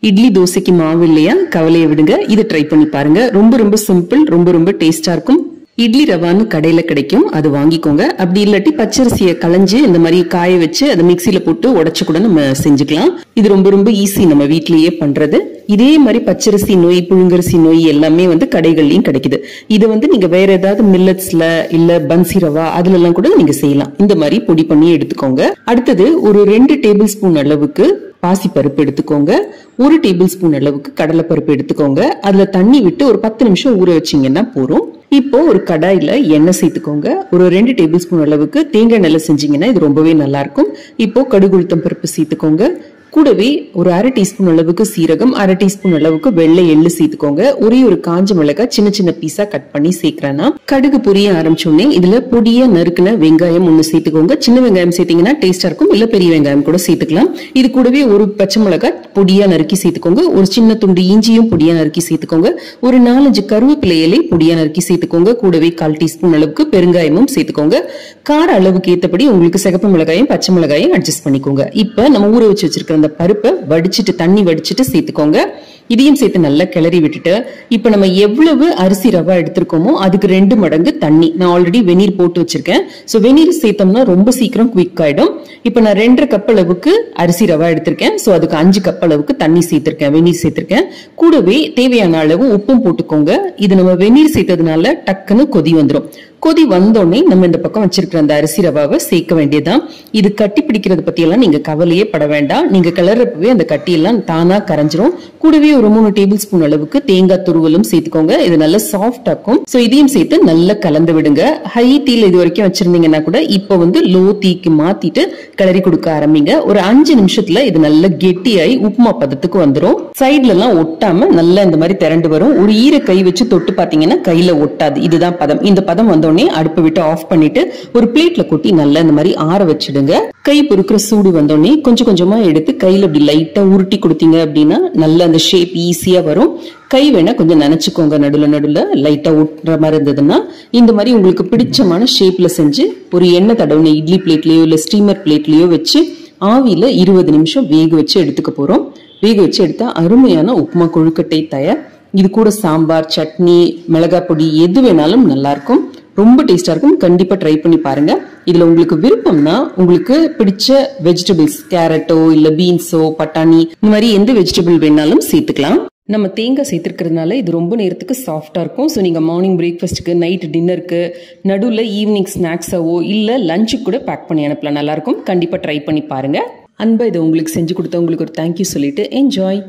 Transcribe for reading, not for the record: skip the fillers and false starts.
இட்லி தோசைக்கு மாவு இல்லையா, கவலையை விடுங்க, இதை ட்ரை பண்ணி பாருங்க. ரொம்ப ரொம்ப சிம்பிள், ரொம்ப ரொம்ப டேஸ்டா இருக்கும். இட்லி ரவான்னு கடையில கிடைக்கும், அது வாங்கிக்கோங்க. அப்படி இல்லாட்டி பச்சரிசியை களைஞ்சு இந்த மாதிரி காய வச்சு அதை மிக்சியில போட்டு உடைச்சு கூட நம்ம செஞ்சுக்கலாம். இது ரொம்ப ரொம்ப ஈஸி, நம்ம வீட்லயே பண்றது. இதே மாதிரி பச்சரிசி நோய், புழுங்கரிசி நோய் எல்லாமே கடைகள்லயும் கிடைக்குது. இது நீங்க வேற ஏதாவது மில்லட்ஸ்ல இல்ல பன்சி ரவா அதுல எல்லாம் கூட நீங்க செய்யலாம். இந்த மாதிரி பொடி பண்ணி எடுத்துக்கோங்க. அடுத்தது ஒரு 2 டேபிள் ஸ்பூன் அளவுக்கு பாசி பருப்பு எடுத்துக்கோங்க. 1 டேபிள் ஸ்பூன் அளவுக்கு கடலை பருப்பு எடுத்துக்கோங்க. அதுல தண்ணி விட்டு ஒரு 10 நிமிஷம் ஊற வச்சீங்கன்னா போறோம். இப்போ ஒரு கடாயில எண்ணெய் சேர்த்துக்கோங்க. ஒரு 2 டேபிள் ஸ்பூன் அளவுக்கு தேங்காய் எண்ணெய் செஞ்சீங்கன்னா இது ரொம்பவே நல்லா இருக்கும். இப்போ கடுகு உளுத்தம் பருப்பு சேர்த்துக்கோங்க. கூடவே ஒரு 1/2 டீஸ்பூன் அளவுக்கு சீரகம், 1/2 டீஸ்பூன் அளவுக்கு வெள்ளை எள்ளு சேர்த்துக்கோங்க. ஒரே ஒரு காஞ்ச மிளகாய் சின்ன சின்ன பீஸா கட் பண்ணி சேர்க்கிறேன்னா கடுகு பொரிய ஆரம்பிச்சோடனே இதுல பொடியா நறுக்குன வெங்காயம் 1 சேர்த்துக்கோங்க. சின்ன வெங்காயம் சேர்த்தீங்கன்னா டேஸ்டா இருக்கும், இல்ல பெரிய வெங்காயம் கூட சேர்த்துக்கலாம். இது கூடவே ஒரு பச்சை மிளகாய் பொடியா நறுக்கி சேர்த்துக்கோங்க. ஒரு சின்ன துண்டு இஞ்சியும் பொடியா நறுக்கி சேர்த்துக்கோங்க. ஒரு 4-5 கருவேப்பிலை இலை பொடியா நறுக்கி சேர்த்துக்கோங்க. கூடவே 1/4 டீஸ்பூன் அளவுக்கு பெருங்காயமும் சேர்த்துக்கோங்க. கார அளவுக்கு ஏற்றபடி உங்களுக்கு சிகப்பு மிளகாயும் பச்சை மிளகாயும் அட்ஜஸ்ட் பண்ணிக்கோங்க. இப்ப நம்ம ஊற வச்சு வச்சிருக்கிற அந்த பருப்பை வடிச்சிட்டு தண்ணி வடிச்சிட்டு சேர்த்துக்கோங்க. இதையும் சேர்த்து நல்லா கிளறி விட்டுட்டு இப்ப நம்ம எவ்வளவு அரிசி ரவா எடுத்திருக்கோமோ அதுக்கு 2 மடங்கு தண்ணி, நான் ஆல்ரெடி வெந்நீர் போட்டு வச்சிருக்கேன். சோ வெந்நீர் சேர்த்தோம்னா ரொம்ப சீக்கிரம் குவிக் ஆயிடும். இப்ப நான் 2.5 கப் அளவுக்கு அரிசி ரவா எடுத்திருக்கேன். சோ அதுக்கு 5 கப் அளவுக்கு தண்ணி சேர்த்திருக்கேன், வெந்நீர் சேர்த்திருக்கேன். கூடவே தேவையான அளவு உப்பும் போட்டுக்கோங்க. இது நம்ம வெந்நீர் சேர்த்ததுனால டக்குன்னு கொதி வந்துடும். கொதி வந்தோடனே நம்ம இந்த பக்கம் வச்சிருக்கிற அந்த அரிசி ரவாவை சேர்க்க வேண்டியதுதான். இது கட்டி பிடிக்கிறது பத்தி எல்லாம் நீங்க கவலையே பட வேண்டாம். நீங்க கிளறப்பவே அந்த கட்டி எல்லாம் தானா கரைஞ்சிரும். கூடவே ஒரு 3 டேபிள் ஸ்பூன் அளவுக்கு தேங்காய் துருவலும் சேர்த்துக்கோங்க. இது நல்ல சாஃப்ட் ஆக்கும். சோ இதையும் சேர்த்து நல்லா கலந்து விடுங்க. ஹை தீல இது வரைக்கும் வச்சிருந்தீங்கன்னா கூட இப்ப லோ தீக்கு மாத்திட்டு கிளறி கொடுக்க ஆரம்பிங்க. ஒரு 5 நிமிஷத்துல இது நல்ல கெட்டியாயி உப்புமா பதத்துக்கு வந்துடும். சைட்ல எல்லாம் ஒட்டாம நல்லா இந்த மாதிரி திரண்டு வரும். ஒரு ஈர கை வச்சு தொட்டு பாத்தீங்கன்னா கையில ஒட்டாது. இதுதான் பதம். இந்த பதம் வந்தோடனே அடுப்பு விட்டு ஆஃப் பண்ணிட்டு ஒரு பிளேட்ல கொட்டி நல்லா இந்த மாதிரி ஆற வச்சிடுங்க. கை பொறுக்கிற சூடு வந்தோடனே கொஞ்சம் கொஞ்சமா எடுத்து கையில அப்படி லைட்டா உருட்டி கொடுத்தீங்க அப்படின்னா நல்ல அந்த ஷேப் ஈஸியா வரும். கை வேணா கொஞ்சம் நினைச்சுக்கோங்க, நடுல லைட்டா ஒட்டுற மாதிரி இருந்ததுன்னா இந்த மாதிரி உங்களுக்கு பிடிச்சமான ஷேப்ல செஞ்சு ஒரு எண்ணெய் தடவுன இட்லி பிளேட்லயோ இல்ல ஸ்டீமர் பிளேட்லயோ வச்சு ஆவியில 20 நிமிஷம் வேக வச்சு எடுத்துக்க போறோம். வேக வச்சு எடுத்தா அருமையான உப்புமா கொழுக்கட்டை தயார். இது கூட சாம்பார், சட்னி, மிளகாய் பொடி எது வேணாலும் நல்லா இருக்கும். ரொம்ப டேஸ்டா இருக்கும். கண்டிப்பா ட்ரை பண்ணி பாருங்க. இதுல உங்களுக்கு விருப்பம்னா உங்களுக்கு பிடிச்ச வெஜிடபிள்ஸ், கேரட்டோ இல்ல பீன்ஸோ பட்டாணி இந்த மாதிரி எந்த வெஜிடபிள் வேணாலும் சேர்த்துக்கலாம். நம்ம தேங்காய் சேர்த்துக்கிறதுனால இது ரொம்ப நேரத்துக்கு சாஃப்டா இருக்கும். ஸோ நீங்க மார்னிங் பிரேக்ஃபாஸ்ட்டுக்கு, நைட் டின்னருக்கு, நடுவில் ஈவினிங் ஸ்நாக்ஸாவோ இல்ல லஞ்சுக்கு கூட பேக் பண்ணி அனுப்பலாம். நல்லா இருக்கும். கண்டிப்பா ட்ரை பண்ணி பாருங்க. அன்பா இதை உங்களுக்கு செஞ்சு கொடுத்தவங்களுக்கு ஒரு தேங்க்யூ சொல்லிட்டு என்ஜாய்.